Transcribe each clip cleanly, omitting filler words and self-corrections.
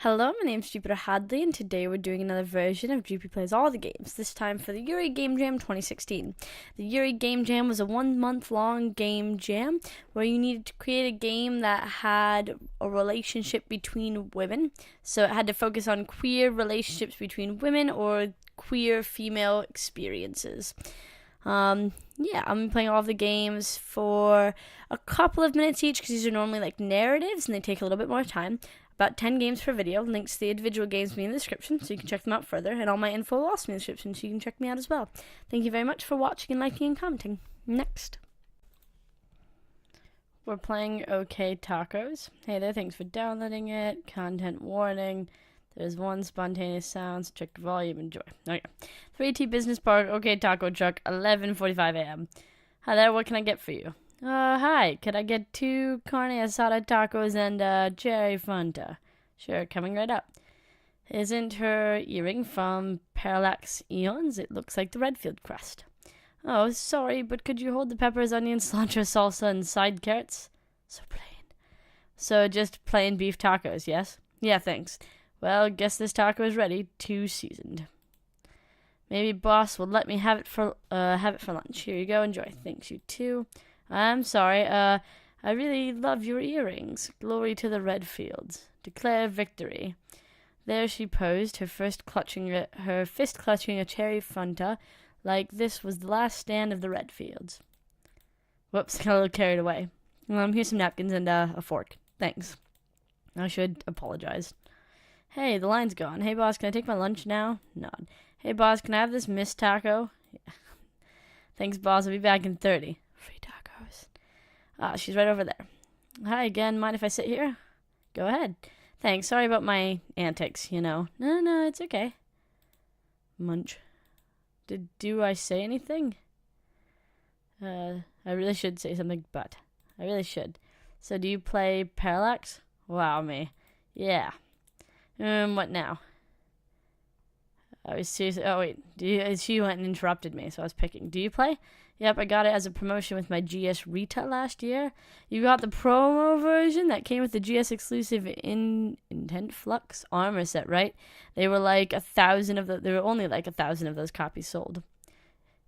Hello, my name's Jupiter Hadley, and today we're doing another version of Jupi Plays All the Games, this time for the Yuri Game Jam 2016. The Yuri Game Jam was a 1 month long game jam where you needed to create a game that had a relationship between women. So it had to focus on queer relationships between women or queer female experiences. I'm playing all of the games for a couple of minutes each because these are normally like narratives and they take a little bit more time. About 10 games per video. Links to the individual games will be in the description, so you can check them out further. And all my info will also be in the description, so you can check me out as well. Thank you very much for watching and liking and commenting. Next. We're playing OK Tacos. Hey there, thanks for downloading it. Content warning. There's one spontaneous sound, so check your volume, enjoy. Okay. 3T Business Park, OK Taco Truck, 11:45 a.m. Hi there, what can I get for you? Hi, could I get 2 carne asada tacos and cherry Fanta? Sure, coming right up. Isn't her earring from Parallax Eons? It looks like the Redfield crest. Oh, sorry, but could you hold the peppers, onions, cilantro, salsa, and side carrots? So plain. So just plain beef tacos, yes? Yeah, thanks. Well, guess this taco is ready, too seasoned. Maybe boss will let me have it for lunch. Here you go, enjoy. Thanks, you too. I'm sorry, I really love your earrings. Glory to the Redfields. Declare victory. There she posed, her fist clutching a cherry Fanta, like this was the last stand of the Redfields. Whoops, got a little carried away. Here's some napkins and a fork. Thanks. I should apologize. Hey, the line's gone. Hey, boss, can I take my lunch now? Nod. Hey, boss, can I have this missed taco? Yeah. Thanks, boss. I'll be back in 30. Free tacos. She's right over there. Hi again. Mind if I sit here? Go ahead. Thanks. Sorry about my antics, you know. No, it's okay. Munch. Do I say anything? I really should say something, but I really should. So do you play Parallax? Wow, me. Yeah. What now? I was seriously. Oh wait, she went and interrupted me, so I was picking. Do you play? Yep, I got it as a promotion with my GS Rita last year. You got the promo version that came with the GS exclusive Intent Flux armor set, right? They were like 1,000 of there were only like 1,000 of those copies sold.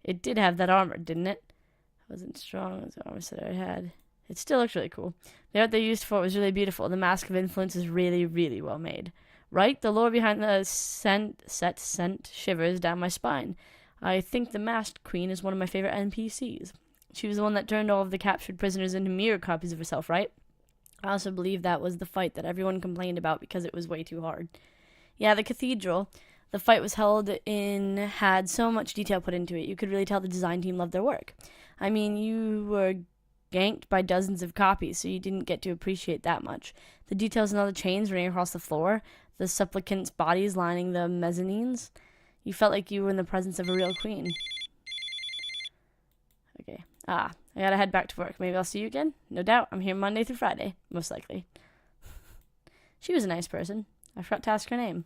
It did have that armor, didn't it? It wasn't strong as the armor set I had. It still looks really cool. The art they used for it was really beautiful. The Mask of Influence is really, really well made. Right? The lore behind the set sent shivers down my spine. I think the Masked Queen is one of my favorite NPCs. She was the one that turned all of the captured prisoners into mirror copies of herself, right? I also believe that was the fight that everyone complained about because it was way too hard. Yeah, the cathedral. The fight was had so much detail put into it. You could really tell the design team loved their work. I mean, you were ganked by dozens of copies, so you didn't get to appreciate that much. The details in all the chains running across the floor, the supplicants' bodies lining the mezzanines. You felt like you were in the presence of a real queen. Okay. I gotta head back to work. Maybe I'll see you again? No doubt. I'm here Monday through Friday. Most likely. She was a nice person. I forgot to ask her name.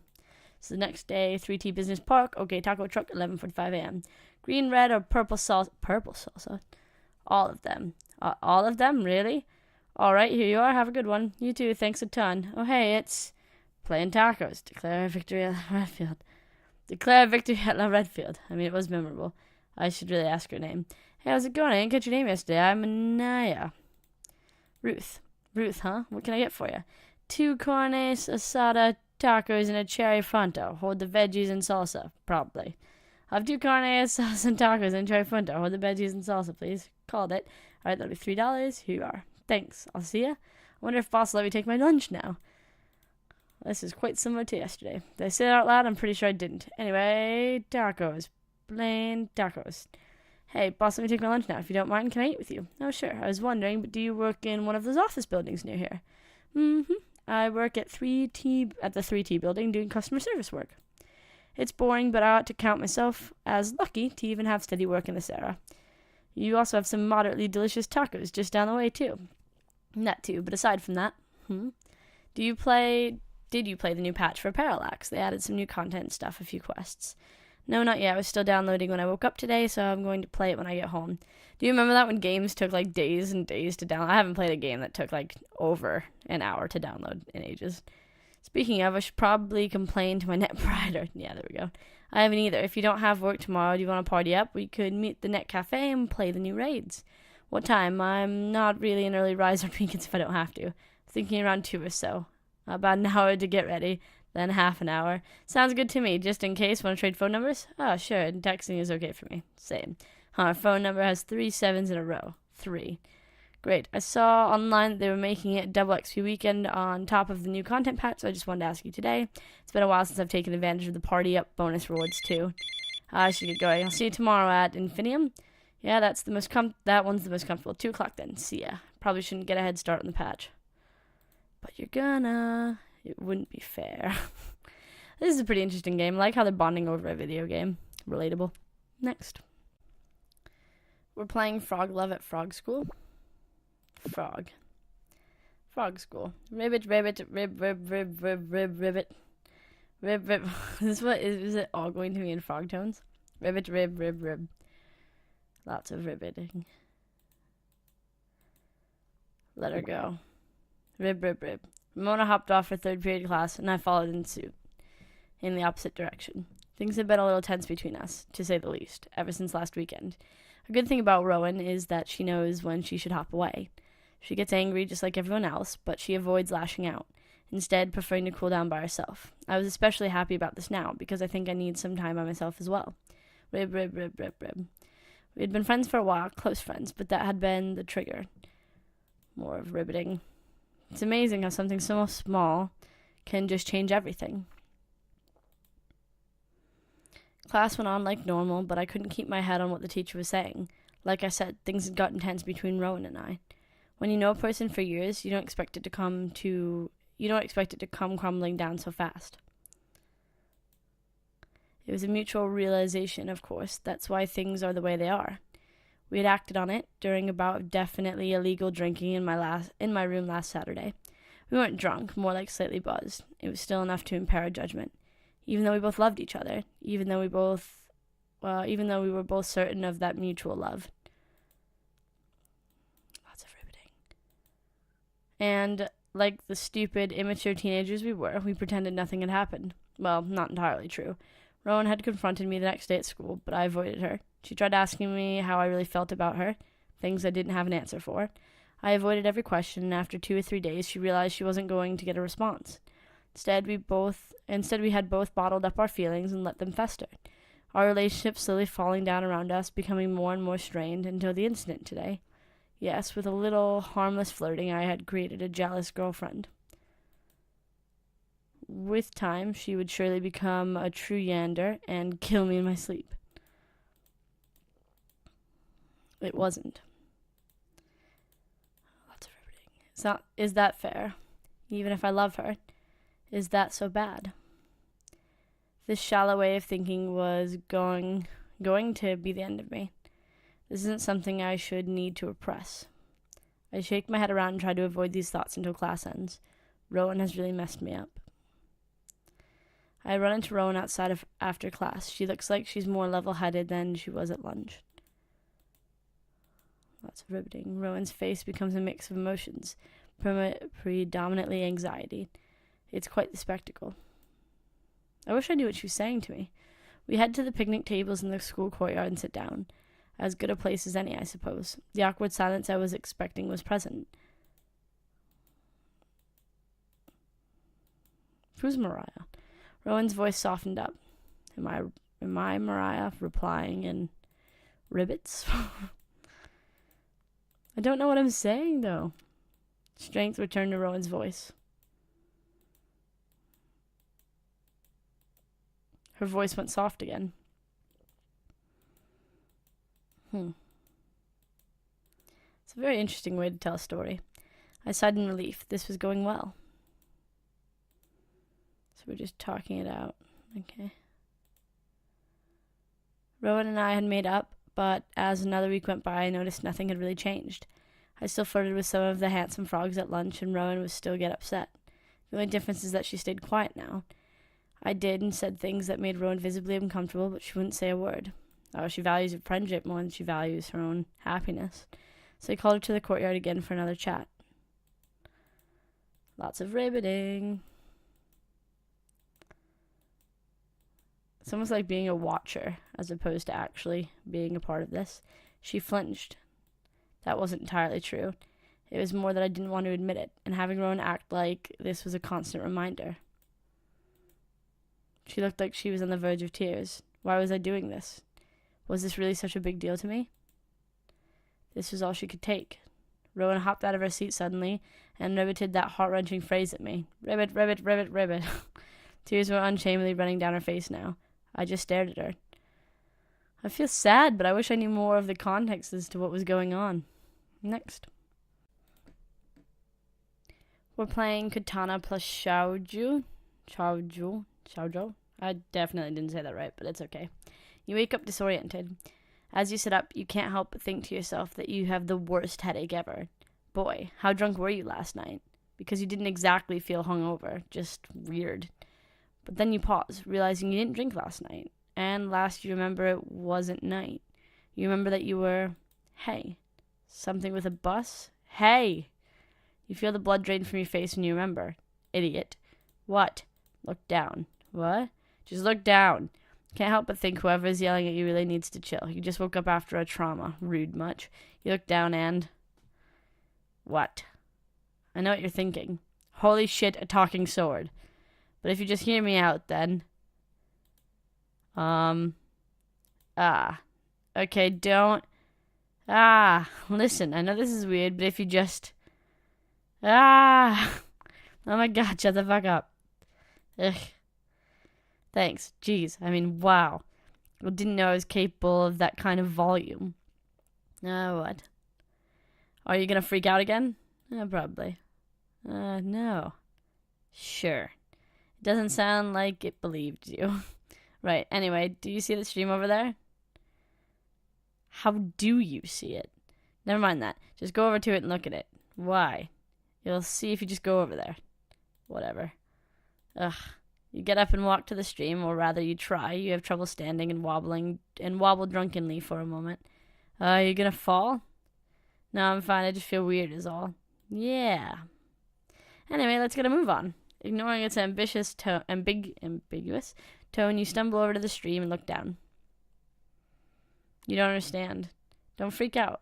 So the next day, 3T Business Park, OK Taco Truck, 11:45 a.m. Green, red, or purple salsa? Purple salsa? All of them. All of them? Really? Alright, here you are. Have a good one. You too. Thanks a ton. Oh, hey, it's playing tacos. Declare victory at La Redfield. Declare victory at La Redfield. I mean, it was memorable. I should really ask her name. Hey, how's it going? I didn't get your name yesterday. I'm Anaya. Ruth. Ruth, huh? What can I get for you? 2 carne asada tacos and a cherry Fanta. Hold the veggies and salsa. Probably. I'll have 2 carne asadas and tacos and cherry Fanta. Hold the veggies and salsa, please. Called it. Alright, that'll be $3. Here you are. Thanks. I'll see ya. I wonder if boss will let me take my lunch now. This is quite similar to yesterday. Did I say that out loud? I'm pretty sure I didn't. Anyway, tacos. Plain tacos. Hey, boss, let me take my lunch now. If you don't mind, can I eat with you? Oh, sure. I was wondering, but do you work in one of those office buildings near here? Mm-hmm. I work at the 3T building doing customer service work. It's boring, but I ought to count myself as lucky to even have steady work in this era. You also have some moderately delicious tacos just down the way, too. That, too, but aside from that, Did you play the new patch for Parallax? They added some new content and stuff, a few quests. No, not yet. I was still downloading when I woke up today, so I'm going to play it when I get home. Do you remember that when games took like days and days to download? I haven't played a game that took like over an hour to download in ages. Speaking of, I should probably complain to my net provider. Yeah, there we go. I haven't either. If you don't have work tomorrow, do you want to party up? We could meet the net cafe and play the new raids. What time? I'm not really an early riser on weekends if I don't have to. Thinking around 2 or so. About an hour to get ready, then half an hour. Sounds good to me. Just in case, want to trade phone numbers? Oh, sure. And texting is okay for me. Same. Our phone number has 3 sevens in a row. 3. Great. I saw online that they were making it double XP weekend on top of the new content patch, so I just wanted to ask you today. It's been a while since I've taken advantage of the party up bonus rewards too. I should get going. I'll see you tomorrow at Infinium. Yeah, that one's the most comfortable. 2 o'clock then. See ya. Probably shouldn't get a head start on the patch. But you're gonna. It wouldn't be fair. This is a pretty interesting game. I like how they're bonding over a video game. Relatable. Next. We're playing Frog Love at Frog School. Frog School. Ribbit, rib, ribbit. Rib. Is it all going to be in frog tones? Ribbit, rib. Lots of ribbiting. Let her go. Rib. Ramona hopped off her 3rd period class, and I followed in suit, in the opposite direction. Things have been a little tense between us, to say the least, ever since last weekend. A good thing about Rowan is that she knows when she should hop away. She gets angry just like everyone else, but she avoids lashing out, instead preferring to cool down by herself. I was especially happy about this now, because I think I need some time by myself as well. Rib. We had been friends for a while, close friends, but that had been the trigger. More of ribbiting. It's amazing how something so small can just change everything. Class went on like normal, but I couldn't keep my head on what the teacher was saying. Like I said, things had gotten tense between Rowan and I. When you know a person for years, you don't expect it to come crumbling down so fast. It was a mutual realization, of course. That's why things are the way they are. We had acted on it during a bout of definitely illegal drinking in my room last Saturday. We weren't drunk, more like slightly buzzed. It was still enough to impair our judgment. Even though we both loved each other, even though we were both certain of that mutual love. Lots of riveting. And like the stupid, immature teenagers we were, we pretended nothing had happened. Well, not entirely true. Rowan had confronted me the next day at school, but I avoided her. She tried asking me how I really felt about her, things I didn't have an answer for. I avoided every question, and after 2 or 3 days, she realized she wasn't going to get a response. Instead, we had both bottled up our feelings and let them fester. Our relationship slowly falling down around us, becoming more and more strained until the incident today. Yes, with a little harmless flirting, I had created a jealous girlfriend. With time, she would surely become a true yander and kill me in my sleep. It wasn't. Lots of riveting. Is that fair? Even if I love her, is that so bad? This shallow way of thinking was going to be the end of me. This isn't something I should need to repress. I shake my head around and try to avoid these thoughts until class ends. Rowan has really messed me up. I run into Rowan outside after class. She looks like she's more level-headed than she was at lunch. Lots of riveting. Rowan's face becomes a mix of emotions, predominantly anxiety. It's quite the spectacle. I wish I knew what she was saying to me. We head to the picnic tables in the school courtyard and sit down. As good a place as any, I suppose. The awkward silence I was expecting was present. Who's Mariah? Rowan's voice softened up. Am I Mariah? Replying in ribbits? I don't know what I'm saying, though. Strength returned to Rowan's voice. Her voice went soft again. It's a very interesting way to tell a story. I sighed in relief. This was going well. So we're just talking it out. Okay. Rowan and I had made up, but as another week went by, I noticed nothing had really changed. I still flirted with some of the handsome frogs at lunch, and Rowan would still get upset. The only difference is that she stayed quiet now. I did and said things that made Rowan visibly uncomfortable, but she wouldn't say a word. Oh, she values her friendship more than she values her own happiness. So I called her to the courtyard again for another chat. Lots of riveting. It's almost like being a watcher as opposed to actually being a part of this. She flinched. That wasn't entirely true. It was more that I didn't want to admit it, and having Rowan act like this was a constant reminder. She looked like she was on the verge of tears. Why was I doing this? Was this really such a big deal to me? This was all she could take. Rowan hopped out of her seat suddenly and ribbited that heart-wrenching phrase at me. Ribbit, ribbit, ribbit, ribbit. Tears were unashamedly running down her face now. I just stared at her. I feel sad, but I wish I knew more of the context as to what was going on. Next. We're playing Katana+Shoujo. Shoujo. I definitely didn't say that right, but it's okay. You wake up disoriented. As you sit up, you can't help but think to yourself that you have the worst headache ever. Boy, how drunk were you last night? Because you didn't exactly feel hungover, just weird. But then you pause, realizing you didn't drink last night. And last you remember it wasn't night. You remember that you were, hey, something with a bus? Hey! You feel the blood drain from your face when you remember. Idiot. What? Look down. What? Just look down. Can't help but think whoever is yelling at you really needs to chill. You just woke up after a trauma. Rude much. You look down and... What? I know what you're thinking. Holy shit, a talking sword. But if you just hear me out, then... Okay, don't... Listen, I know this is weird, but if you just... Oh my god, shut the fuck up. Ugh. Thanks. Jeez. I mean, wow. I didn't know I was capable of that kind of volume. What? Are you gonna freak out again? Probably. No. Sure. It doesn't sound like it believed you. Right, anyway, do you see the stream over there? How do you see it? Never mind that. Just go over to it and look at it. Why? You'll see if you just go over there. Whatever. Ugh. You get up and walk to the stream, or rather you try. You have trouble standing and wobble drunkenly for a moment. Are you gonna fall? No, I'm fine. I just feel weird is all. Yeah. Anyway, let's get a move on. Ignoring its ambiguous tone, you stumble over to the stream and look down. You don't understand. Don't freak out.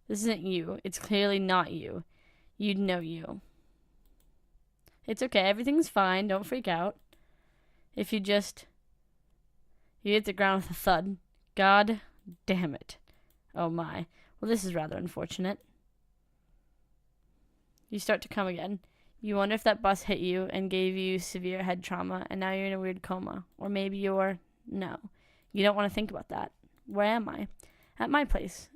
This isn't you. It's clearly not you. You'd know you. It's okay. Everything's fine. Don't freak out. If you just... You hit the ground with a thud. God damn it. Oh my. Well, this is rather unfortunate. You start to come again. You wonder if that bus hit you and gave you severe head trauma, and now you're in a weird coma. Or maybe you're... No. You don't want to think about that. Where am I? At my place.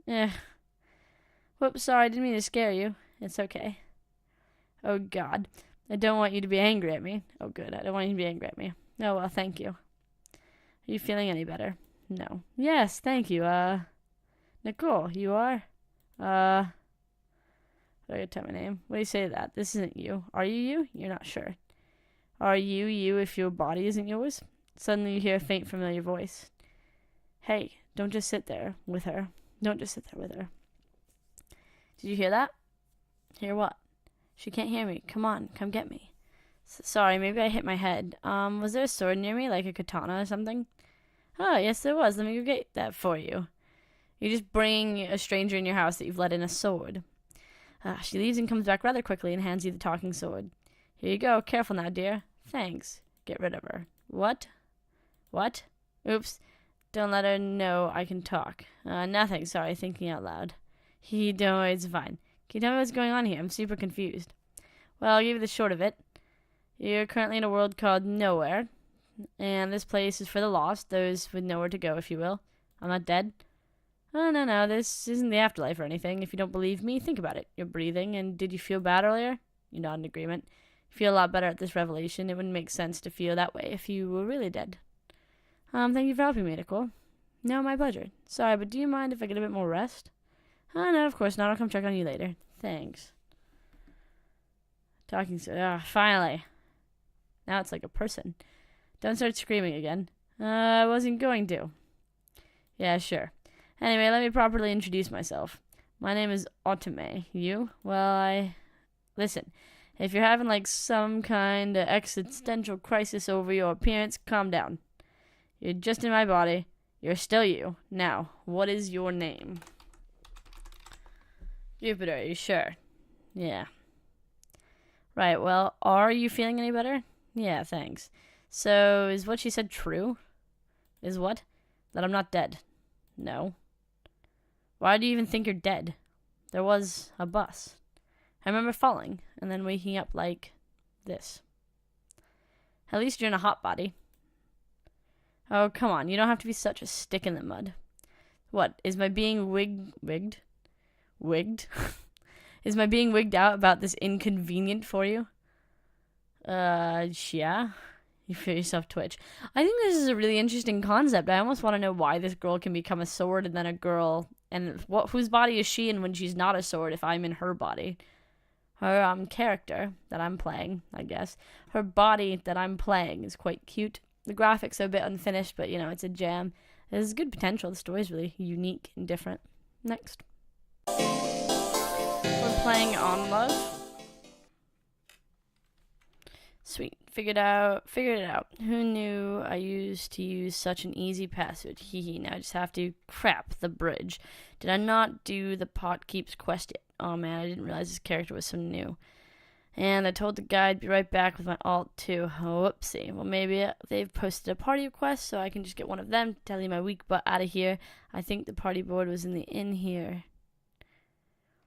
Whoops, sorry, I didn't mean to scare you. It's okay. Oh, God. I don't want you to be angry at me. Oh, good. I don't want you to be angry at me. Oh, well, thank you. Are you feeling any better? No. Yes, thank you. Nicole, you are? I gotta tell my name. What do you say to that? This isn't you. Are you you? You're not sure. Are you you if your body isn't yours? Suddenly you hear a faint, familiar voice. Hey, don't just sit there with her. Don't just sit there with her. Did you hear that? Hear what? She can't hear me. Come on, come get me. Sorry, maybe I hit my head. Was there a sword near me, like a katana or something? Oh, yes there was. Let me go get that for you. You're just bringing a stranger in your house that you've let in a sword. She leaves and comes back rather quickly and hands you the talking sword. Here you go. Careful now, dear. Thanks. Get rid of her. What? What? Oops. Don't let her know I can talk. Nothing. Sorry, thinking out loud. Don't worry, it's fine. Can you tell me what's going on here? I'm super confused. Well, I'll give you the short of it. You're currently in a world called Nowhere, and this place is for the lost, those with nowhere to go, if you will. I'm not dead. Oh, no, this isn't the afterlife or anything. If you don't believe me, think about it. You're breathing, and did you feel bad earlier? You nod in agreement. You feel a lot better at this revelation. It wouldn't make sense to feel that way if you were really dead. Thank you for helping me, Nicole. No, my pleasure. Sorry, but do you mind if I get a bit more rest? Oh, no, of course not. I'll come check on you later. Thanks. Talking so... finally. Now it's like a person. Don't start screaming again. I wasn't going to. Yeah, sure. Anyway, let me properly introduce myself. My name is Otome. You? Well, Listen, If you're having like some kind of existential crisis over your appearance, calm down. You're just in my body. You're still you. Now, what is your name? Jupiter, are you sure? Yeah. Right, well, are you feeling any better? Yeah, thanks. So, is what she said true? Is what? That I'm not dead? No. Why do you even think you're dead? There was a bus. I remember falling, and then waking up like this. At least you're in a hot body. Oh, come on, you don't have to be such a stick in the mud. What, is my being wigged? Is my being wigged out about this inconvenient for you? Yeah. You feel yourself twitch. I think this is a really interesting concept. I almost want to know why this girl can become a sword and then a girl, and whose body is she in when she's not a sword if I'm in her body? Her character that I'm playing, I guess. Her body that I'm playing is quite cute. The graphics are a bit unfinished, but you know, it's a jam. There's good potential. The story's really unique and different. Next. We're playing Onlove. Sweet. Figured it out. Who knew I used to use such an easy password? Hehe, now I just have to crap the bridge. Did I not do the pot keeps quest yet? Oh man, I didn't realize this character was so new. And I told the guy I'd be right back with my alt too. Whoopsie. Well, maybe they've posted a party request, so I can just get one of them to tell you my weak butt out of here. I think the party board was in the inn here.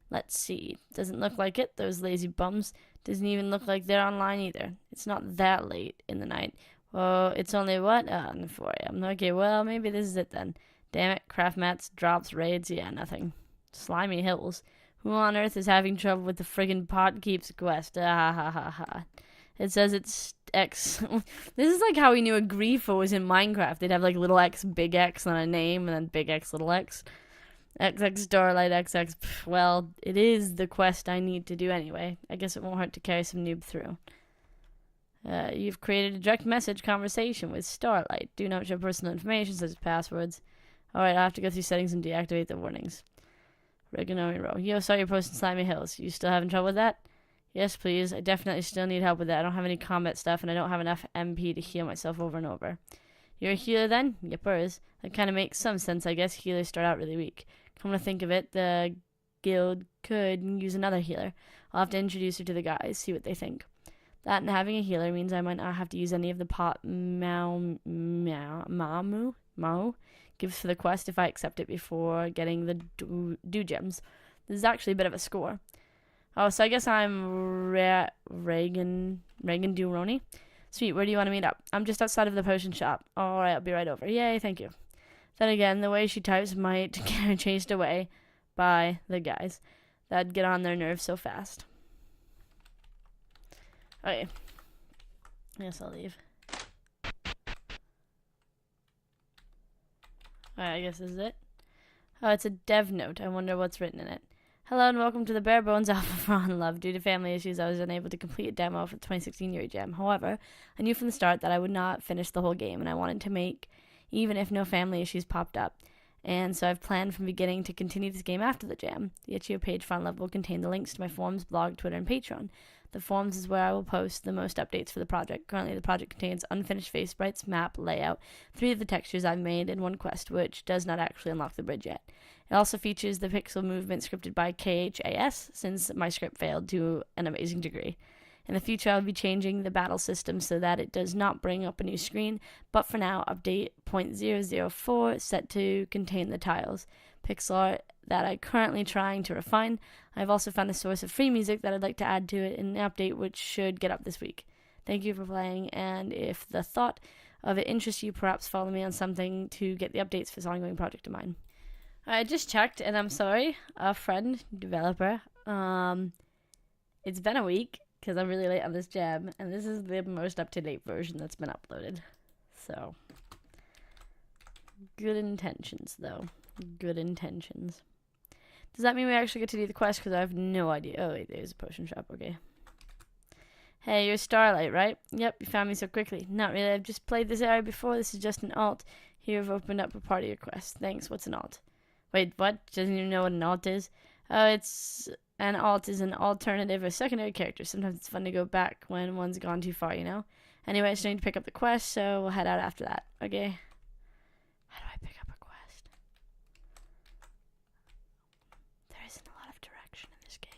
Let's see. Doesn't look like it. Those lazy bums. Doesn't even look like they're online either. It's not that late in the night. Well, it's only what? 4 a.m. Okay, well, maybe this is it then. Damn it. Craft mats, drops, raids. Yeah, nothing. Slimy hills. Who on earth is having trouble with the friggin' pot keeps quest? Ah ha ha ha. It says it's X. This is like how we knew a Grifo was in Minecraft. They'd have like little X, big X on a name, and then big X, little X. XX Starlight XX. Well, it is the quest I need to do anyway. I guess it won't hurt to carry some noob through. You've created a direct message conversation with Starlight. Do not show personal information such as passwords. Alright, I'll have to go through settings and deactivate the warnings. Rigonomi Row. Yo, saw your post in Slimy Hills. You still having trouble with that? Yes, please. I definitely still need help with that. I don't have any combat stuff, and I don't have enough MP to heal myself over and over. You're a healer then? Yippers. That kind of makes some sense, I guess. Healers start out really weak. Come to think of it, the guild could use another healer. I'll have to introduce her to the guys, see what they think. That and having a healer means I might not have to use any of the pot Mao gives for the quest if I accept it before getting the do gems. This is actually a bit of a score. Oh, so I guess I'm Reagan Duroni. Sweet, where do you want to meet up? I'm just outside of the potion shop. Alright, I'll be right over. Yay, thank you. Then again, the way she types might get her chased away by the guys. That'd get on their nerves so fast. Okay. I guess I'll leave. Alright, I guess this is it. Oh, it's a dev note. I wonder what's written in it. Hello and welcome to the bare bones alpha for Onlove. Due to family issues, I was unable to complete a demo for the 2016 Yuri Jam. However, I knew from the start that I would not finish the whole game, and I wanted to make even if no family issues popped up. And so I've planned from the beginning to continue this game after the jam. The itch.io page for Onlove will contain the links to my forums, blog, Twitter, and Patreon. The forums is where I will post the most updates for the project. Currently, the project contains unfinished face sprites, map, layout, 3 of the textures I've made, and 1 quest, which does not actually unlock the bridge yet. It also features the pixel movement scripted by KHAS, since my script failed to an amazing degree. In the future, I'll be changing the battle system so that it does not bring up a new screen, but for now, update 0.004 set to contain the tiles. Pixel art that I'm currently trying to refine. I've also found a source of free music that I'd like to add to it in an update which should get up this week. Thank you for playing, and if the thought of it interests you, perhaps follow me on something to get the updates for this ongoing project of mine. I just checked, and I'm sorry, a friend, developer, it's been a week, because I'm really late on this jam, and this is the most up-to-date version that's been uploaded. So, good intentions, though. Good intentions. Does that mean we actually get to do the quest? Because I have no idea. Oh, wait, there's a potion shop. Okay. Hey, you're Starlight, right? Yep, you found me so quickly. Not really. I've just played this area before. This is just an alt. Here, I've opened up a party request. Thanks. What's an alt? Wait, what? Doesn't even know what an alt is? Oh, it's an alt is an alternative or secondary character. Sometimes it's fun to go back when one's gone too far, you know? Anyway, I just need to pick up the quest, so we'll head out after that, okay? How do I pick up a quest? There isn't a lot of direction in this game.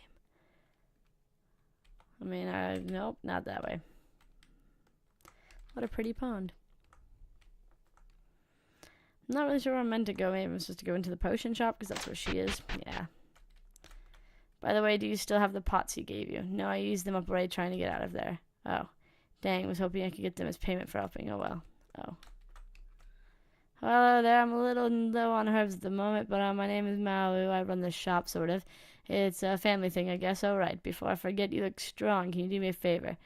I mean, nope, not that way. What a pretty pond. I'm not really sure where I'm meant to go. Maybe I'm supposed to go into the potion shop, because that's where she is. Yeah. By the way, do you still have the pots he gave you? No, I used them up already trying to get out of there. Oh. Dang, was hoping I could get them as payment for helping. Oh, well. Oh. Hello there, I'm a little low on herbs at the moment, but my name is Malu. I run this shop, sort of. It's a family thing, I guess. Oh, right. Before I forget, you look strong. Can you do me a favor?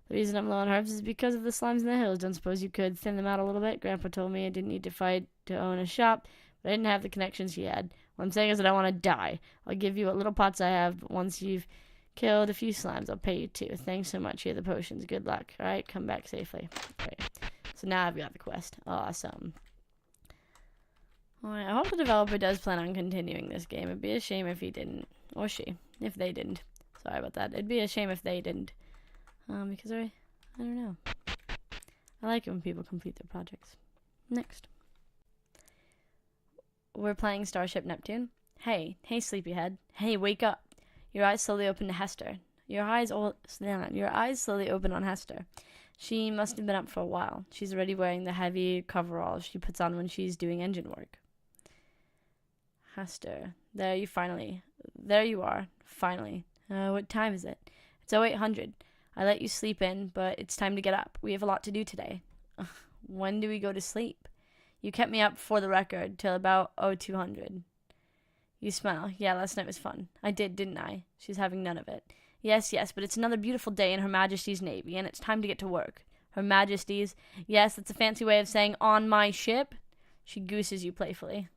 The reason I'm low on herbs is because of the slimes in the hills. Don't suppose you could thin them out a little bit? Grandpa told me I didn't need to fight to own a shop, but I didn't have the connections he had. What I'm saying is that I want to die. I'll give you what little pots I have, but once you've killed a few slimes, I'll pay you too. Thanks so much. Here are the potions. Good luck. Alright, come back safely. Okay. So now I've got the quest. Awesome. Alright, I hope the developer does plan on continuing this game. It'd be a shame if he didn't. Or she. If they didn't. Sorry about that. It'd be a shame if they didn't. Because I don't know. I like it when people complete their projects. Next. We're playing Starship Neptune. Hey, sleepyhead. Hey, wake up. Your eyes slowly open to Hester. Your eyes slowly open on Hester. She must have been up for a while. She's already wearing the heavy coveralls she puts on when she's doing engine work. Hester, there you are, finally. What time is it? It's 0800. I let you sleep in, but it's time to get up. We have a lot to do today. When do we go to sleep? You kept me up, for the record, till about 0200. You smile. Yeah, last night was fun. I did, didn't I? She's having none of it. Yes, but it's another beautiful day in Her Majesty's Navy, and it's time to get to work. Her Majesty's? Yes, that's a fancy way of saying on my ship. She gooses you playfully.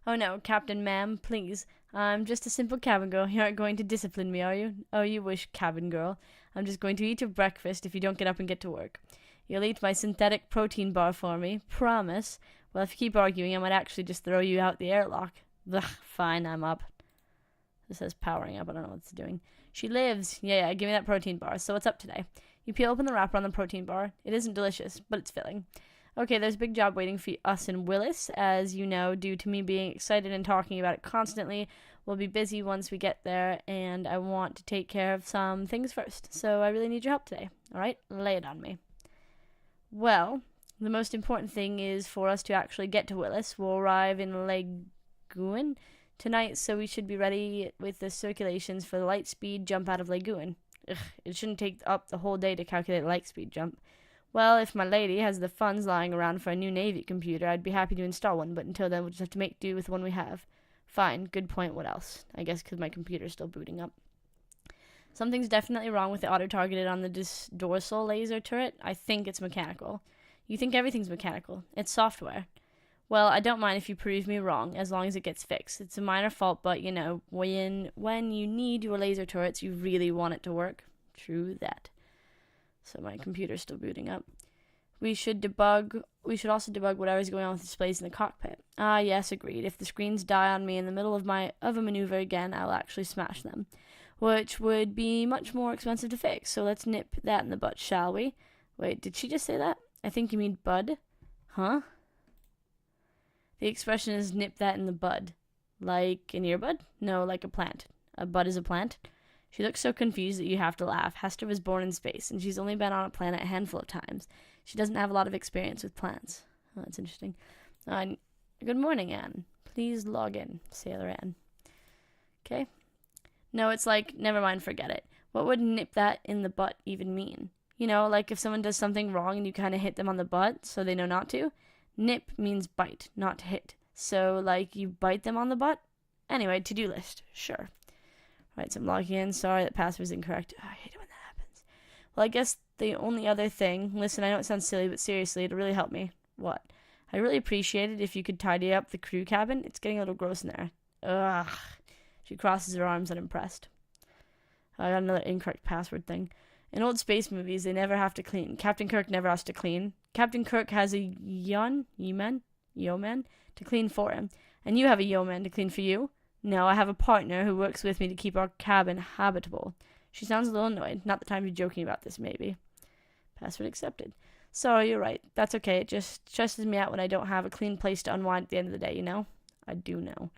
Oh no, Captain, ma'am, please. I'm just a simple cabin girl. You aren't going to discipline me, are you? Oh, you wish, cabin girl. I'm just going to eat your breakfast if you don't get up and get to work. You'll eat my synthetic protein bar for me. Promise. Well, if you keep arguing, I might actually just throw you out the airlock. Ugh, fine, I'm up. This says powering up. I don't know what it's doing. She lives. Yeah, give me that protein bar. So what's up today? You peel open the wrapper on the protein bar. It isn't delicious, but it's filling. Okay, there's a big job waiting for us in Willis. As you know, due to me being excited and talking about it constantly, we'll be busy once we get there, and I want to take care of some things first. So I really need your help today. All right? Lay it on me. Well, the most important thing is for us to actually get to Willis. We'll arrive in Lagoon tonight, so we should be ready with the circulations for the light speed jump out of Lagoon. It shouldn't take up the whole day to calculate light speed jump. Well, if my lady has the funds lying around for a new Navy computer, I'd be happy to install one, but until then we'll just have to make do with the one we have. Fine, good point, what else? I guess because my computer's still booting up. Something's definitely wrong with the auto-targeted on the dorsal laser turret. I think it's mechanical. You think everything's mechanical. It's software. Well, I don't mind if you prove me wrong, as long as it gets fixed. It's a minor fault, but, you know, when you need your laser turrets, you really want it to work. True that. So my computer's still booting up. We should also debug whatever's going on with the displays in the cockpit. Ah, yes, agreed. If the screens die on me in the middle of a maneuver again, I'll actually smash them, which would be much more expensive to fix. So let's nip that in the butt, shall we? Wait, did she just say that? I think you mean bud. Huh? The expression is nip that in the bud. Like an earbud? No, like a plant. A bud is a plant? She looks so confused that you have to laugh. Hester was born in space, and she's only been on a planet a handful of times. She doesn't have a lot of experience with plants. Oh, that's interesting. Good morning, Anne. Please log in, Sailor Anne. Okay. No, it's like, never mind, forget it. What would nip that in the butt even mean? You know, like if someone does something wrong and you kind of hit them on the butt so they know not to. Nip means bite, not to hit. So, like, you bite them on the butt? Anyway, to-do list. Sure. Right, so I'm logging in. Sorry, that password's incorrect. Oh, I hate it when that happens. Well, I guess the only other thing... Listen, I know it sounds silly, but seriously, it'll really help me. What? I'd really appreciate it if you could tidy up the crew cabin. It's getting a little gross in there. Ugh. She crosses her arms unimpressed. I got another incorrect password thing. In old space movies, they never have to clean. Captain Kirk never has to clean. Captain Kirk has a yeoman to clean for him. And you have a yeoman to clean for you. No, I have a partner who works with me to keep our cabin habitable. She sounds a little annoyed. Not the time to be joking about this, maybe. Password accepted. Sorry, you're right. That's okay. It just stresses me out when I don't have a clean place to unwind at the end of the day, you know? I do know.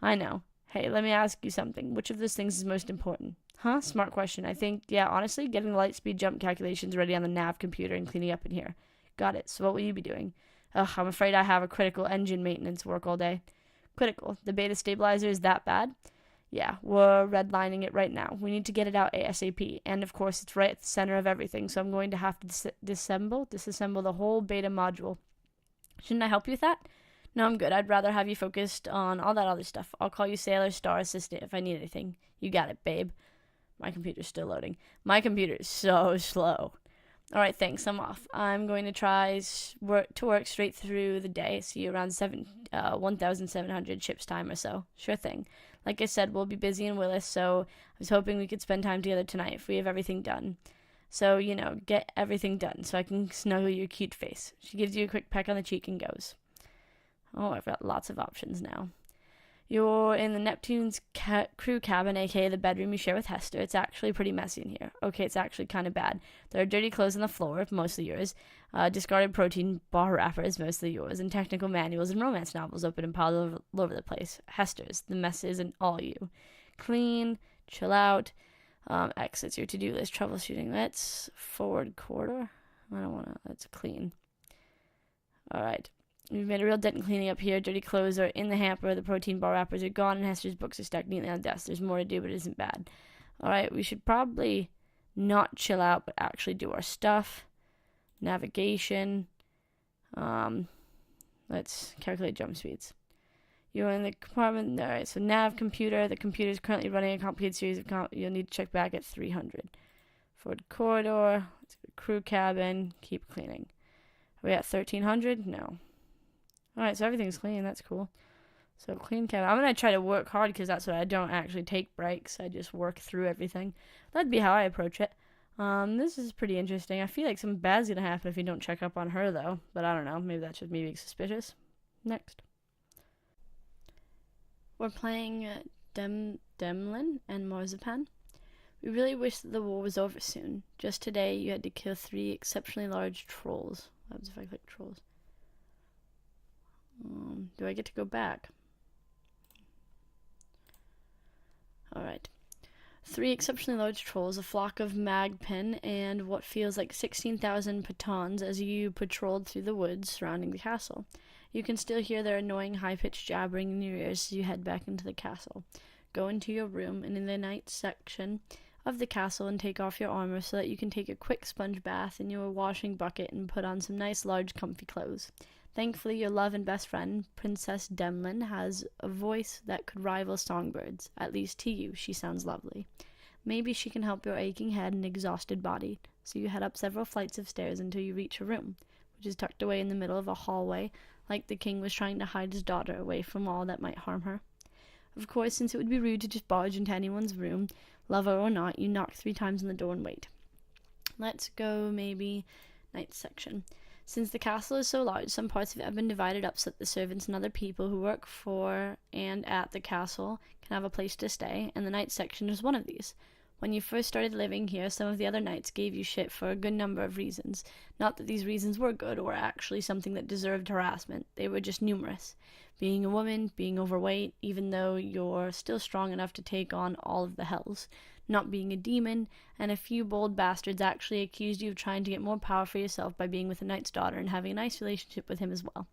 I know. Hey, let me ask you something. Which of those things is most important? Huh? Smart question. I think, yeah, honestly, getting the light speed jump calculations ready on the nav computer and cleaning up in here. Got it. So what will you be doing? Ugh, I'm afraid I have a critical engine maintenance work all day. Critical. The beta stabilizer is that bad? Yeah, we're redlining it right now. We need to get it out ASAP. And of course, it's right at the center of everything, so I'm going to have to disassemble the whole beta module. Shouldn't I help you with that? No, I'm good. I'd rather have you focused on all that other stuff. I'll call you Sailor Star Assistant if I need anything. You got it, babe. My computer's still loading. My computer is so slow. All right, thanks. I'm off. I'm going to try to work straight through the day. See you around 1,700 ships time or so. Sure thing. Like I said, we'll be busy in Willis, so I was hoping we could spend time together tonight if we have everything done. So, get everything done so I can snuggle your cute face. She gives you a quick peck on the cheek and goes. Oh, I've got lots of options now. You're in the Neptune's crew cabin, aka the bedroom you share with Hester. It's actually pretty messy in here. Okay, it's actually kind of bad. There are dirty clothes on the floor, mostly yours. Discarded protein bar wrappers, mostly yours. And technical manuals and romance novels open and piled all over the place. Hester's. The mess isn't all you. Clean, chill out. Exits your to-do list. Troubleshooting. Let's forward corridor. I don't want to. Let's clean. All right. We've made a real dent in cleaning up here. Dirty clothes are in the hamper. The protein bar wrappers are gone, and Hester's books are stacked neatly on the desk. There's more to do, but it isn't bad. All right, we should probably not chill out, but actually do our stuff. Navigation. Let's calculate jump speeds. You're in the compartment. All right, so nav computer. The computer is currently running a complicated series of you'll need to check back at 300. Forward corridor. Let's go crew cabin. Keep cleaning. Are we at 1,300? No. Alright, so everything's clean. That's cool. So clean cabin. I'm going to try to work hard because that's what I don't actually take breaks. I just work through everything. That'd be how I approach it. This is pretty interesting. I feel like something bad's going to happen if you don't check up on her, though. But I don't know. Maybe that's just me being suspicious. Next. We're playing Demlin and Marzipan. We really wish that the war was over soon. Just today, you had to kill 3 exceptionally large trolls. What happens if I click trolls? Do I get to go back? Alright. 3 exceptionally large trolls, a flock of magpin, and what feels like 16,000 pitons as you patrolled through the woods surrounding the castle. You can still hear their annoying high-pitched jabbering in your ears as you head back into the castle. Go into your room, and in the night section of the castle, and take off your armor so that you can take a quick sponge bath in your washing bucket and put on some nice, large, comfy clothes. Thankfully, your love and best friend, Princess Demlin, has a voice that could rival Songbird's. At least to you, she sounds lovely. Maybe she can help your aching head and exhausted body. So you head up several flights of stairs until you reach her room, which is tucked away in the middle of a hallway, like the king was trying to hide his daughter away from all that might harm her. Of course, since it would be rude to just barge into anyone's room, lover or not, you knock 3 times on the door and wait. Let's go maybe night section. Since the castle is so large, some parts of it have been divided up so that the servants and other people who work for and at the castle can have a place to stay, and the night section is one of these. When you first started living here, some of the other knights gave you shit for a good number of reasons. Not that these reasons were good or actually something that deserved harassment. They were just numerous. Being a woman, being overweight, even though you're still strong enough to take on all of the hells. Not being a demon, and a few bold bastards actually accused you of trying to get more power for yourself by being with a knight's daughter and having a nice relationship with him as well.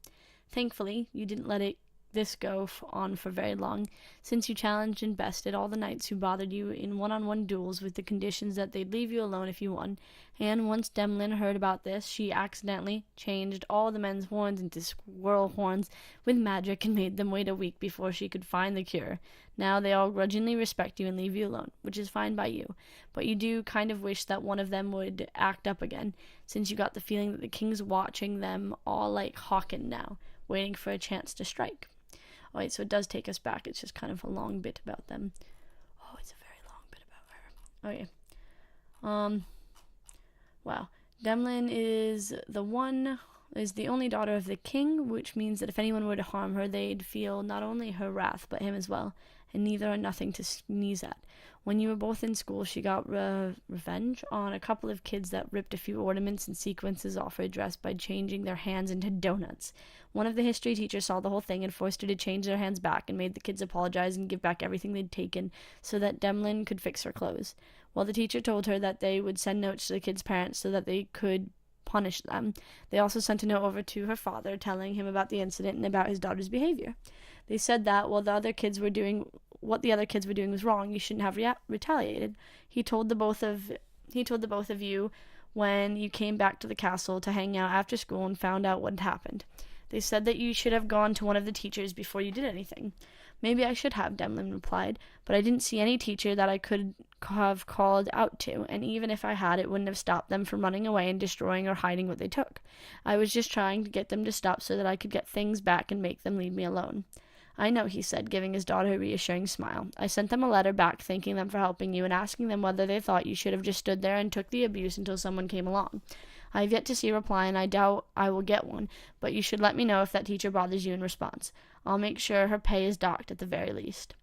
Thankfully, you didn't let this go on for very long, since you challenged and bested all the knights who bothered you in one-on-one duels with the conditions that they'd leave you alone if you won, and once Demlin heard about this, she accidentally changed all the men's horns into squirrel horns with magic and made them wait a week before she could find the cure. Now they all grudgingly respect you and leave you alone, which is fine by you, but you do kind of wish that one of them would act up again, since you got the feeling that the king's watching them all like Hawken now, waiting for a chance to strike. Alright, so it does take us back. It's just kind of a long bit about them. Oh, it's a very long bit about her. Okay. Wow. Demlin is the only daughter of the king, which means that if anyone were to harm her, they'd feel not only her wrath, but him as well. and neither are nothing to sneeze at. When you were both in school, she got revenge on a couple of kids that ripped a few ornaments and sequences off her dress by changing their hands into donuts. One of the history teachers saw the whole thing and forced her to change their hands back and made the kids apologize and give back everything they'd taken so that Demlin could fix her clothes. Well, the teacher told her that they would send notes to the kids' parents so that they could punish them. They also sent a note over to her father telling him about the incident and about his daughter's behavior. They said that what the other kids were doing was wrong. You shouldn't have retaliated. He told the both of you when you came back to the castle to hang out after school and found out what had happened. They said that you should have gone to one of the teachers before you did anything. Maybe I should have, Demlin replied, but I didn't see any teacher that I could have called out to, and even if I had, it wouldn't have stopped them from running away and destroying or hiding what they took. I was just trying to get them to stop so that I could get things back and make them leave me alone. I know, he said, giving his daughter a reassuring smile. I sent them a letter back thanking them for helping you and asking them whether they thought you should have just stood there and took the abuse until someone came along. I have yet to see a reply, and I doubt I will get one, but you should let me know if that teacher bothers you in response. I'll make sure her pay is docked at the very least.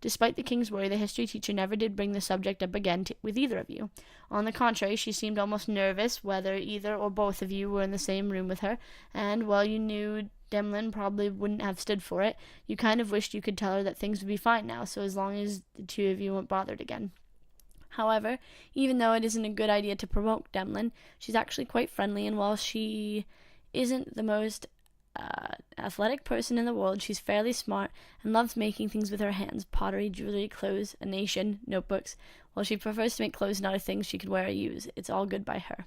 Despite the king's worry, the history teacher never did bring the subject up again with either of you. On the contrary, she seemed almost nervous whether either or both of you were in the same room with her, and while you knew Demlin probably wouldn't have stood for it, you kind of wished you could tell her that things would be fine now, so as long as the two of you weren't bothered again. However, even though it isn't a good idea to provoke Demlin, she's actually quite friendly, and while she isn't the most athletic person in the world, she's fairly smart and loves making things with her hands: pottery, jewelry, clothes, a nation, notebooks. While she prefers to make clothes and other things she could wear or use, it's all good by her.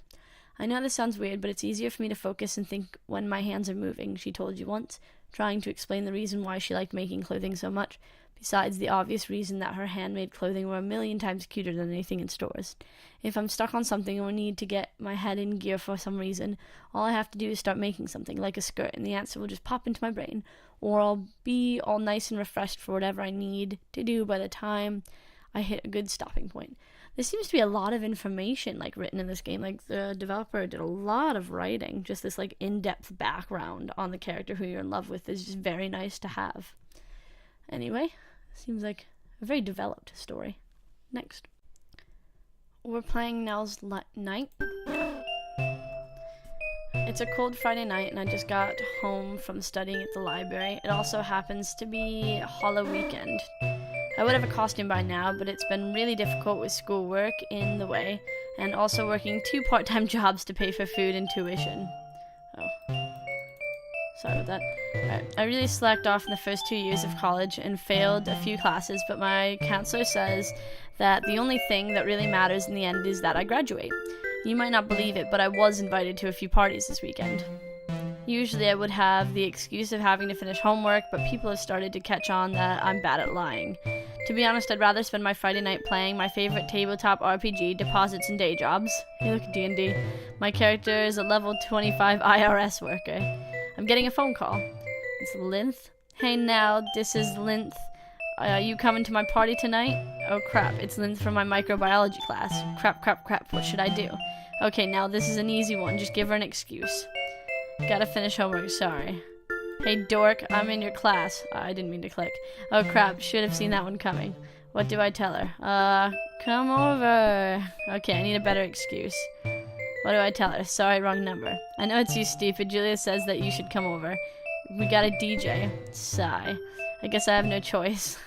I know this sounds weird, but it's easier for me to focus and think when my hands are moving, she told you once, trying to explain the reason why she liked making clothing so much, besides the obvious reason that her handmade clothing were 1,000,000 times cuter than anything in stores. If I'm stuck on something or need to get my head in gear for some reason, all I have to do is start making something, like a skirt, and the answer will just pop into my brain, or I'll be all nice and refreshed for whatever I need to do by the time I hit a good stopping point. There seems to be a lot of information written in this game. The developer did a lot of writing. Just this in-depth background on the character who you're in love with is just very nice to have. Anyway, seems like a very developed story. Next. We're playing Nell's Night. It's a cold Friday night, and I just got home from studying at the library. It also happens to be Hollow Weekend. I would have a costume by now, but it's been really difficult with schoolwork in the way, and also working 2 part-time jobs to pay for food and tuition. Sorry about that. Alright. I really slacked off in the first 2 years of college and failed a few classes, but my counselor says that the only thing that really matters in the end is that I graduate. You might not believe it, but I was invited to a few parties this weekend. Usually I would have the excuse of having to finish homework, but people have started to catch on that I'm bad at lying. To be honest, I'd rather spend my Friday night playing my favorite tabletop RPG, Deposits and Day Jobs. Hey, look at D&D. My character is a level 25 IRS worker. I'm getting a phone call. It's Linth. Hey, Nell, this is Linth. You coming to my party tonight? Oh, crap, it's Linth from my microbiology class. Crap, what should I do? Okay, Nell, this is an easy one. Just give her an excuse. Gotta finish homework, sorry. Hey, dork, I'm in your class. I didn't mean to click. Oh, crap, should have seen that one coming. What do I tell her? Come over. Okay, I need a better excuse. What do I tell her? Sorry, wrong number. I know it's you, stupid. Julia says that you should come over. We got a DJ. Sigh. I guess I have no choice.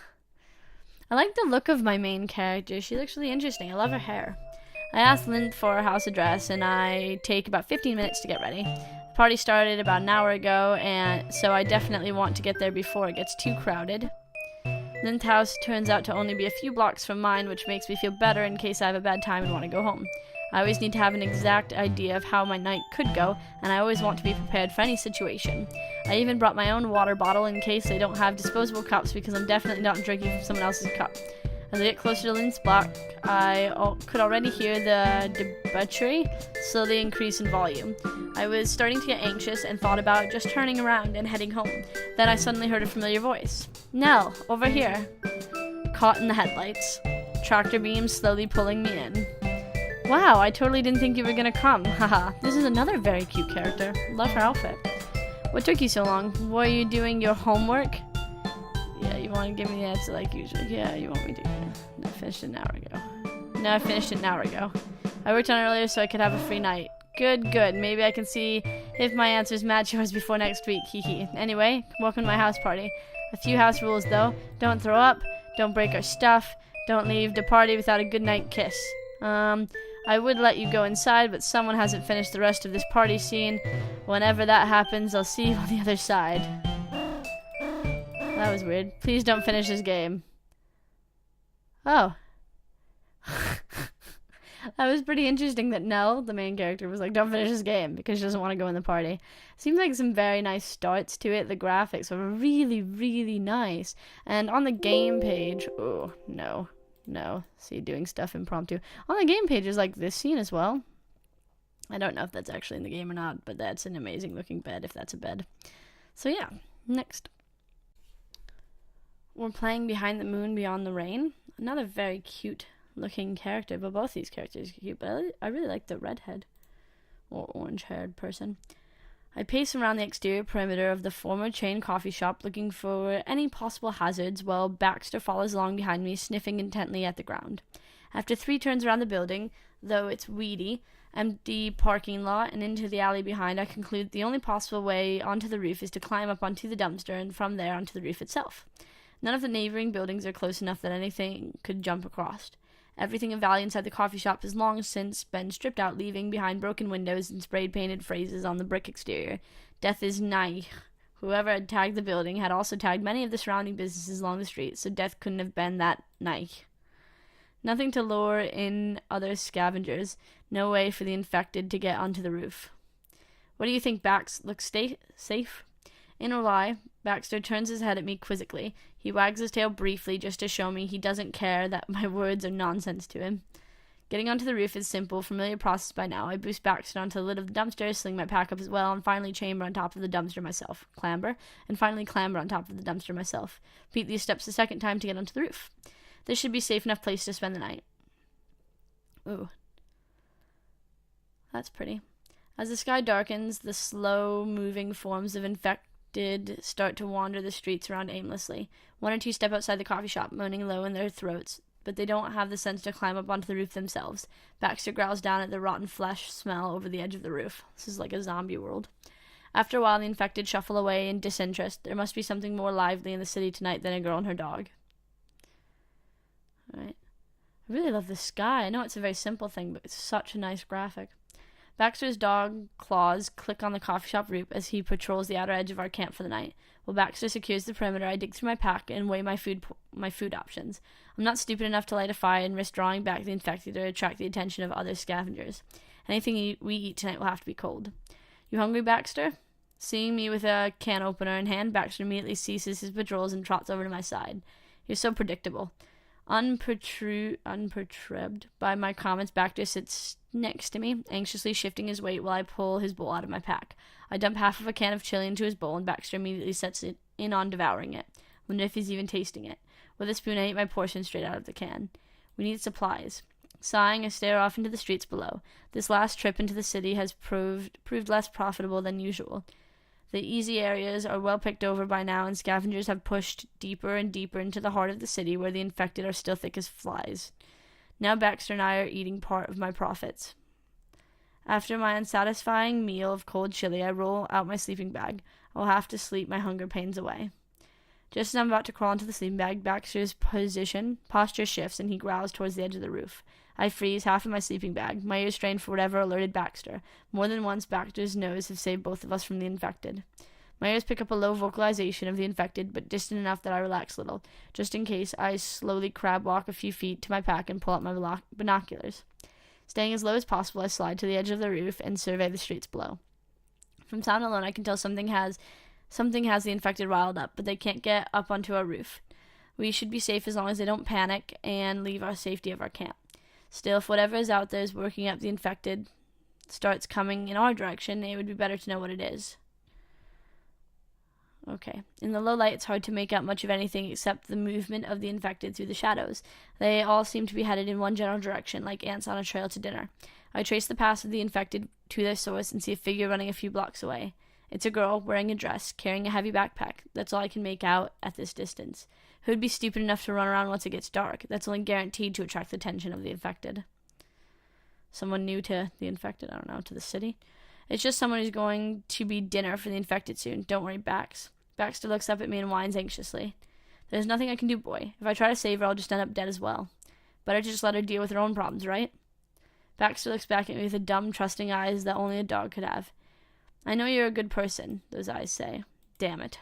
I like the look of my main character. She looks really interesting. I love her hair. I asked Lynn for her house address, and I take about 15 minutes to get ready. The party started about an hour ago, and so I definitely want to get there before it gets too crowded. Lynn's house turns out to only be a few blocks from mine, which makes me feel better in case I have a bad time and want to go home. I always need to have an exact idea of how my night could go, and I always want to be prepared for any situation. I even brought my own water bottle in case they don't have disposable cups, because I'm definitely not drinking from someone else's cup. As I get closer to Lynn's block, I could already hear the debauchery slowly increase in volume. I was starting to get anxious and thought about just turning around and heading home. Then I suddenly heard a familiar voice. Nell, over here. Caught in the headlights. Tractor beams slowly pulling me in. Wow, I totally didn't think you were gonna come. Haha, this is another very cute character. Love her outfit. What took you so long? Were you doing your homework? Yeah, you want to give me the answer like usual. Yeah, you want me to. Yeah. No, I finished it an hour ago. No, I finished it an hour ago. I worked on it earlier so I could have a free night. Good. Maybe I can see if my answers match yours before next week. Hee. Anyway, welcome to my house party. A few house rules though. Don't throw up. Don't break our stuff. Don't leave the party without a goodnight kiss. I would let you go inside, but someone hasn't finished the rest of this party scene. Whenever that happens, I'll see you on the other side. That was weird. Please don't finish this game. Oh. That was pretty interesting that Nell, the main character, was like, don't finish this game because she doesn't want to go in the party. Seems like some very nice starts to it. The graphics are really, really nice. And on the game page, oh, no. See, doing stuff impromptu. On the game page is like this scene as well. I don't know if that's actually in the game or not, but that's an amazing looking bed if that's a bed. So yeah, next. We're playing Behind the Moon Beyond the Rain. Another very cute looking character, but both these characters are cute, but I really like the redhead or orange haired person. I pace around the exterior perimeter of the former chain coffee shop looking for any possible hazards while Baxter follows along behind me, sniffing intently at the ground. After 3 turns around the building, though it's weedy, empty parking lot and into the alley behind, I conclude the only possible way onto the roof is to climb up onto the dumpster and from there onto the roof itself. None of the neighboring buildings are close enough that anything could jump across. Everything of value inside the coffee shop has long since been stripped out, leaving behind broken windows and sprayed-painted phrases on the brick exterior. Death is nigh. Whoever had tagged the building had also tagged many of the surrounding businesses along the street, so death couldn't have been that nigh. Nothing to lure in other scavengers. No way for the infected to get onto the roof. What do you think, Bax? Looks safe? In a lie, Baxter turns his head at me quizzically. He wags his tail briefly just to show me he doesn't care that my words are nonsense to him. Getting onto the roof is simple, familiar process by now. I boost Baxter onto the lid of the dumpster, sling my pack up as well, and finally chamber on top of the dumpster myself. Clamber, and finally clamber on top of the dumpster myself. Repeat these steps a second time to get onto the roof. This should be a safe enough place to spend the night. Ooh. That's pretty. As the sky darkens, the slow-moving forms of infected start to wander the streets around aimlessly. 1 or 2 step outside the coffee shop, moaning low in their throats, but they don't have the sense to climb up onto the roof themselves. Baxter growls down at the rotten flesh smell over the edge of the roof. This is like a zombie world. After a while, the infected shuffle away in disinterest. There must be something more lively in the city tonight than a girl and her dog. Alright. I really love the sky. I know it's a very simple thing, but it's such a nice graphic. Baxter's dog claws click on the coffee shop roof as he patrols the outer edge of our camp for the night. While Baxter secures the perimeter, I dig through my pack and weigh my food options. I'm not stupid enough to light a fire and risk drawing back the infected or attract the attention of other scavengers. Anything we eat tonight will have to be cold. You hungry, Baxter? Seeing me with a can opener in hand, Baxter immediately ceases his patrols and trots over to my side. You're so predictable. Unperturbed by my comments, Baxter sits next to me, anxiously shifting his weight while I pull his bowl out of my pack. I dump half of a can of chili into his bowl, and Baxter immediately sets it in on devouring it. Wonder if he's even tasting it. With a spoon, I eat my portion straight out of the can. We need supplies. Sighing, I stare off into the streets below. This last trip into the city has proved less profitable than usual. The easy areas are well picked over by now, and scavengers have pushed deeper and deeper into the heart of the city, where the infected are still thick as flies. Now Baxter and I are eating part of my profits. After my unsatisfying meal of cold chili, I roll out my sleeping bag. I'll have to sleep my hunger pains away. Just as I'm about to crawl into the sleeping bag, Baxter's posture shifts, and he growls towards the edge of the roof. I freeze half of my sleeping bag, my ears strained for whatever alerted Baxter. More than once, Baxter's nose have saved both of us from the infected. My ears pick up a low vocalization of the infected, but distant enough that I relax a little. Just in case, I slowly crab walk a few feet to my pack and pull out my binoculars. Staying as low as possible, I slide to the edge of the roof and survey the streets below. From sound alone, I can tell something has the infected riled up, but they can't get up onto our roof. We should be safe as long as they don't panic and leave our safety of our camp. Still, if whatever is out there is working up the infected starts coming in our direction, it would be better to know what it is. Okay. In the low light, it's hard to make out much of anything except the movement of the infected through the shadows. They all seem to be headed in one general direction, like ants on a trail to dinner. I trace the path of the infected to their source and see a figure running a few blocks away. It's a girl wearing a dress, carrying a heavy backpack. That's all I can make out at this distance. Who'd be stupid enough to run around once it gets dark? That's only guaranteed to attract the attention of the infected. Someone new to the infected, I don't know, to the city. It's just someone who's going to be dinner for the infected soon. Don't worry, Bax. Baxter looks up at me and whines anxiously. There's nothing I can do, boy. If I try to save her, I'll just end up dead as well. Better to just let her deal with her own problems, right? Baxter looks back at me with the dumb, trusting eyes that only a dog could have. I know you're a good person, those eyes say. Damn it.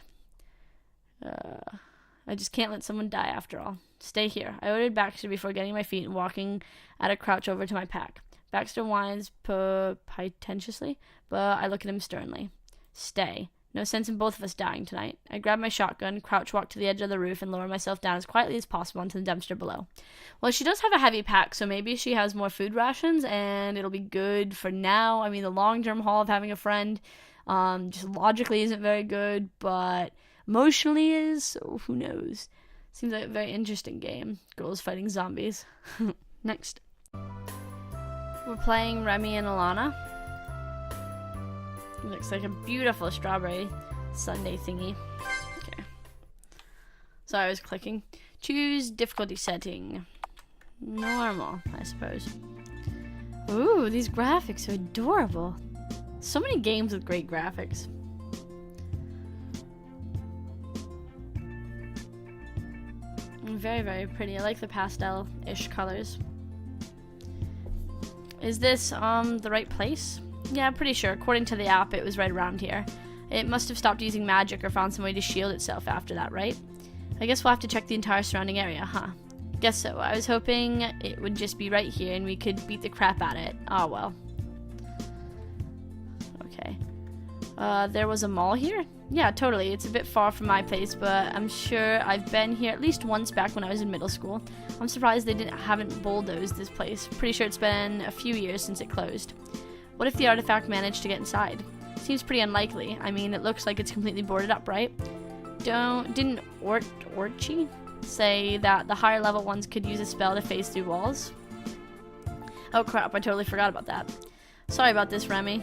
I just can't let someone die after all. Stay here. I ordered Baxter before getting my feet and walking at a crouch over to my pack. Baxter whines pretentiously, but I look at him sternly. Stay. No sense in both of us dying tonight. I grab my shotgun, crouch walk to the edge of the roof, and lower myself down as quietly as possible onto the dumpster below. Well, she does have a heavy pack, so maybe she has more food rations, and it'll be good for now. I mean, the long-term haul of having a friend just logically isn't very good, but emotionally is, so who knows. Seems like a very interesting game. Girls fighting zombies. Next. We're playing Remie and Alana. It looks like a beautiful strawberry sundae thingy. Okay. Sorry, I was clicking. Choose difficulty setting. Normal, I suppose. Ooh, these graphics are adorable. So many games with great graphics. Very, very pretty. I like the pastel-ish colors. Is this the right place? Yeah, I'm pretty sure. According to the app, it was right around here. It must have stopped using magic or found some way to shield itself after that, right? I guess we'll have to check the entire surrounding area, huh? Guess so. I was hoping it would just be right here and we could beat the crap out of it. Oh, well. Okay. There was a mall here? Yeah, totally. It's a bit far from my place, but I'm sure I've been here at least once back when I was in middle school. I'm surprised they haven't bulldozed this place. Pretty sure it's been a few years since it closed. What if the artifact managed to get inside? Seems pretty unlikely. I mean, it looks like it's completely boarded up, right? Didn't Orchi say that the higher level ones could use a spell to phase through walls? Oh crap, I totally forgot about that. Sorry about this, Remie.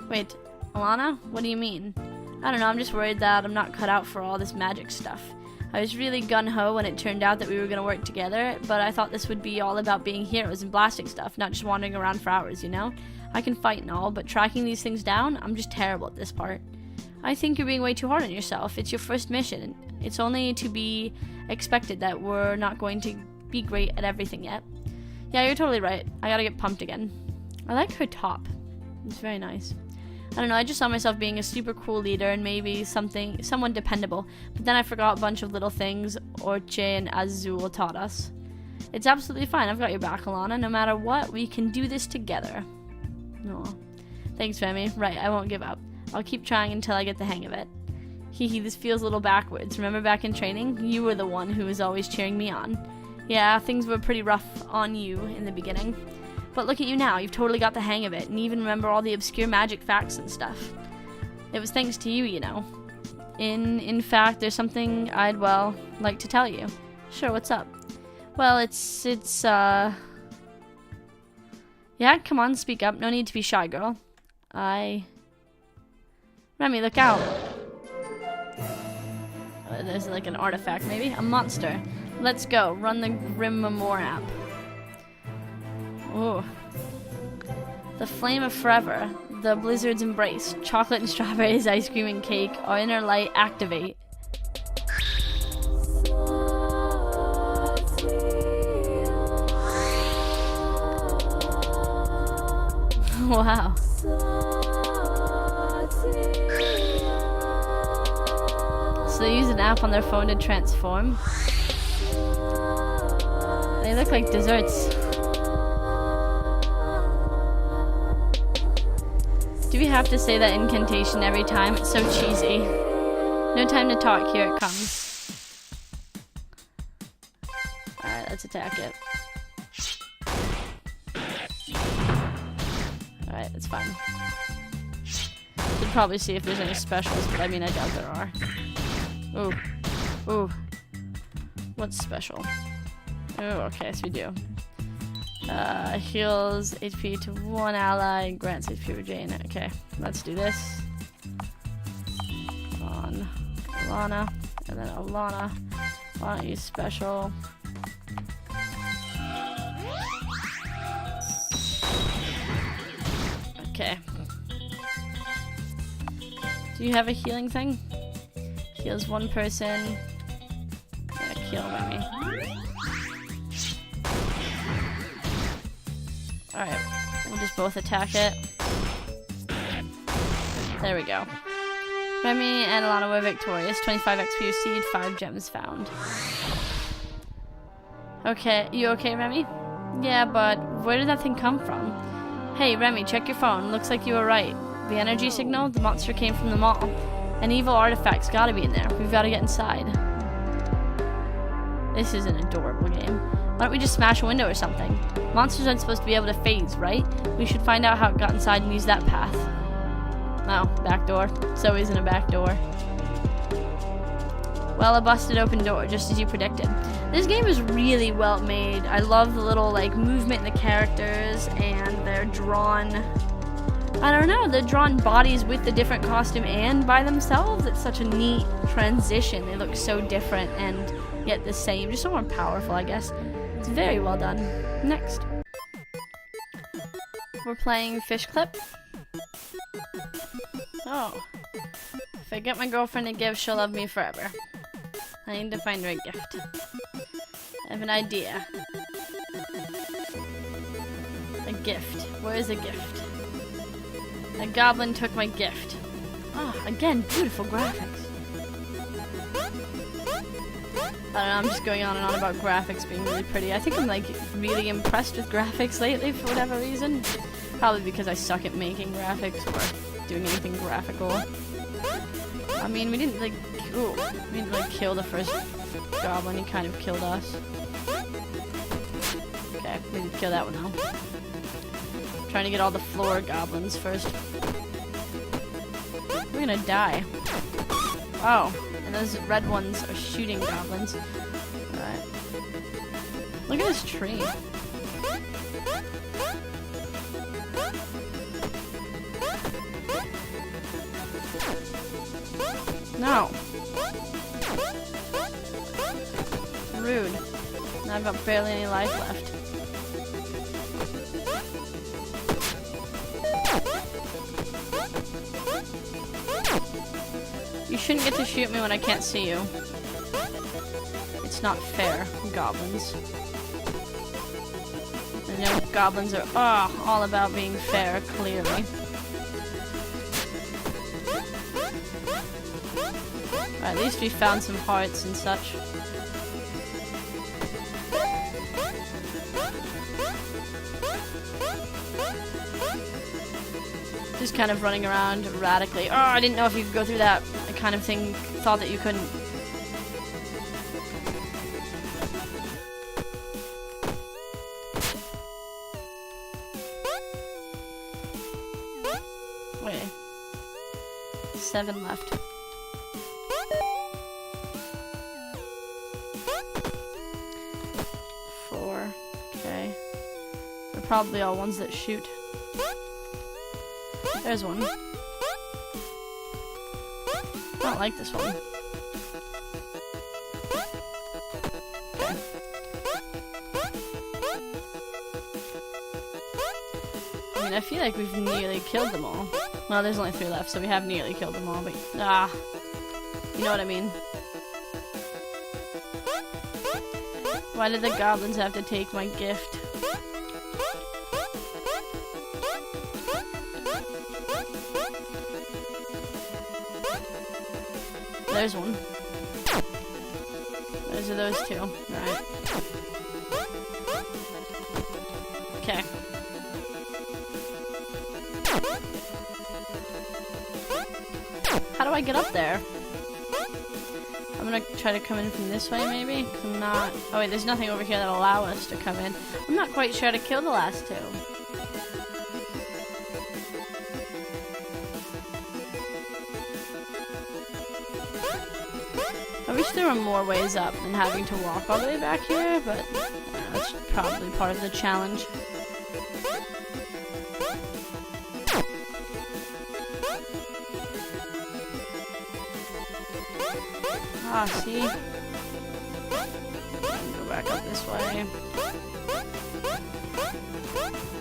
Wait, Alana? What do you mean? I don't know, I'm just worried that I'm not cut out for all this magic stuff. I was really gung-ho when it turned out that we were going to work together, but I thought this would be all about being heroes and blasting stuff, not just wandering around for hours, you know? I can fight and all, but tracking these things down, I'm just terrible at this part. I think you're being way too hard on yourself. It's your first mission. It's only to be expected that we're not going to be great at everything yet. Yeah, you're totally right. I gotta get pumped again. I like her top. It's very nice. I don't know, I just saw myself being a super cool leader and maybe someone dependable, but then I forgot a bunch of little things Orche and Azul taught us. It's absolutely fine, I've got your back, Alana. No matter what, we can do this together. Aw. Thanks, Remie. Right, I won't give up. I'll keep trying until I get the hang of it. Hehe, this feels a little backwards. Remember back in training? You were the one who was always cheering me on. Yeah, things were pretty rough on you in the beginning. But look at you now, you've totally got the hang of it, and even remember all the obscure magic facts and stuff. It was thanks to you, you know. In fact, there's something I'd, well, like to tell you. Sure, what's up? Well, yeah, come on, speak up. No need to be shy, girl. Remie, look out. There's like an artifact, maybe? A monster. Let's go. Run the Grimoire app. Ooh. The Flame of Forever. The Blizzard's Embrace. Chocolate and strawberries, ice cream and cake. Our inner light, activate. Wow. So they use an app on their phone to transform. They look like desserts. Do we have to say that incantation every time? It's so cheesy. No time to talk, here it comes. Alright, let's attack it. Alright, that's fine. Should probably see if there's any specials, but I mean, I doubt there are. Ooh. Ooh. What's special? Oh, okay, so we do. Heals HP to one ally, grants HP for Jane. Okay, let's do this. On Alana. And then Alana. Why don't you special? Okay. Do you have a healing thing? Heals one person. Yeah, kill Remie. Alright, we'll just both attack it. There we go. Remie and Alana were victorious. 25 XP received, 5 gems found. Okay, you okay, Remie? Yeah, but where did that thing come from? Hey, Remie, check your phone. Looks like you were right. The energy signal, the monster came from the mall. An evil artifact's gotta be in there. We've gotta get inside. This is an adorable game. Why don't we just smash a window or something? Monsters aren't supposed to be able to phase, right? We should find out how it got inside and use that path. Oh, back door. So isn't a back door. Well, a busted open door, just as you predicted. This game is really well made. I love the little, like, movement in the characters, and they're drawn... I don't know, they're drawn bodies with the different costume and by themselves. It's such a neat transition. They look so different and yet the same. Just so more powerful, I guess. It's very well done. Next. We're playing FishClip. Oh. If I get my girlfriend a gift, she'll love me forever. I need to find her a gift. I have an idea. A gift. Where is a gift? A goblin took my gift. Ah, oh, again, beautiful graphics. I don't know, I'm just going on and on about graphics being really pretty. I think I'm like really impressed with graphics lately for whatever reason. Probably because I suck at making graphics or doing anything graphical. I mean, we didn't like kill the first goblin, he kind of killed us. Okay, we did kill that one now. Trying to get all the floor goblins first. We're gonna die. Oh, and those red ones are shooting goblins. Alright. Look at this tree. No. Rude. Now I've got barely any life left. You shouldn't get to shoot me when I can't see you. It's not fair, goblins. I know goblins are all about being fair, clearly. At least we found some hearts and such. Just kind of running around erratically. Oh, I didn't know if you could go through that. I kind of thought that you couldn't. Wait. 7 left. Okay. They're probably all ones that shoot. There's one. I don't like this one. Okay. I mean, I feel like we've nearly killed them all. Well, there's only 3 left, so we have nearly killed them all, but... you know what I mean. Why did the goblins have to take my gift? There's one. Those are those 2. Alright. Okay. How do I get up there? I'm gonna try to come in from this way, maybe? I'm not... Oh wait, there's nothing over here that'll allow us to come in. I'm not quite sure how to kill the last 2. I wish there were more ways up than having to walk all the way back here, but that's probably part of the challenge. Ah, see? Go back up this way.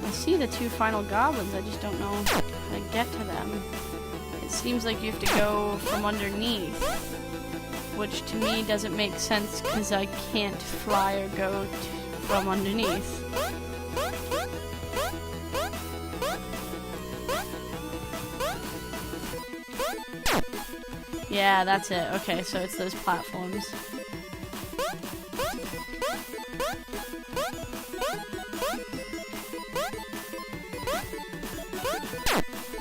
I see the two final goblins, I just don't know how to get to them. It seems like you have to go from underneath, which to me doesn't make sense because I can't fly or go from underneath. Yeah, that's it. Okay, so it's those platforms.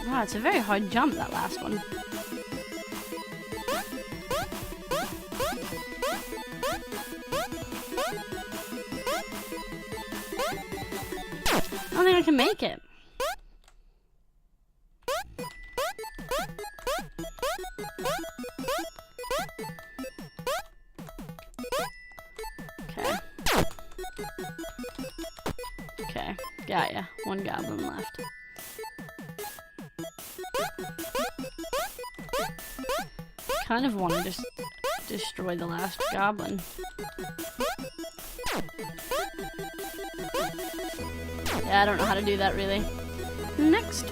Wow, it's a very hard jump, that last one. I don't think I can make it. Okay. Okay, got ya. One goblin left. Kind of want to just destroy the last goblin. Yeah, I don't know how to do that really. Next.